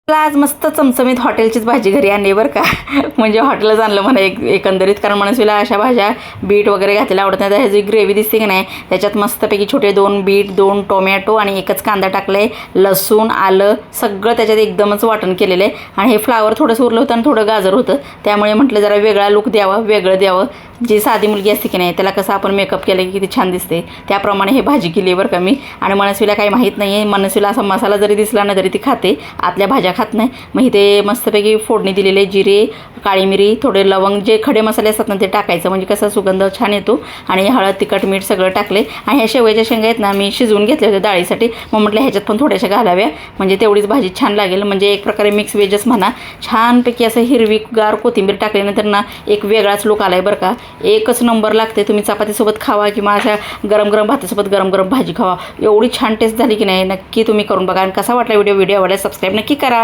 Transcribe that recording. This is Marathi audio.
मला आज मस्त चमचमीत हॉटेलचीच भाजी घरी आणली बरं का. म्हणजे हॉटेलच आणलं म्हणा एकंदरीत, कारण मनस्वीला अशा भाज्या बीट वगैरे घातलेल्या आवडत नाही. तर ह्याची ग्रेव्ही दिसते की नाही, त्याच्यात मस्तपैकी छोटे 2 बीट, 2 टोमॅटो आणि एकच कांदा टाकले, लसूण आलं सगळं त्याच्यात एकदमच वाटण केलेलं आहे. आणि हे फ्लावर थोडंसं उरलं होतं आणि थोडं गाजर होतं, त्यामुळे म्हटलं जरा वेगळा लुक द्यावा, वेगळं द्यावं. जी साधी मुलगी असते की नाही त्याला कसं आपण मेकअप केलं की किती छान दिसते, त्याप्रमाणे हे भाजी केली आहे बरं का मी. आणि मनस्वीला काही माहीत नाही आहे, मनस्वीला असा मसाला जरी दिसला ना तरी ती खाते, आतल्या भाज्या खात नाही. मग इथे मस्तपैकी फोडणी दिलेले जिरे, काळी मिरी, थोडे लवंग, जे खडे मसाले असतात ना ते टाकायचं, म्हणजे कसा सुगंध छान येतो. आणि हळद तिखट मीठ सगळं टाकले. आणि ह्या शेवयाच्या शेंगा आहेत ना मी शिजवून घेतल्या होत्या डाळीसाठी, मग म्हटलं ह्याच्यात पण थोड्याशा घालाव्या, म्हणजे तेवढीच भाजी छान लागेल. म्हणजे एक प्रकारे मिक्स वेजच म्हणा. छानपैकी असं हिरवीगार कोथिंबीर टाकल्यानंतर ना एक वेगळाच लुक आला आहे बरं का. एकच नंबर लागते. तुम्ही चपातीसोबत खावा किंवा अशा गरम गरम भातासोबत गरम गरम भाजी खावा, एवढी छान टेस्ट झाली की नाही. नक्की तुम्ही करून बघा. आणि कसा वाटला व्हिडिओ आवडल्यास सबस्क्राईब नक्की करा.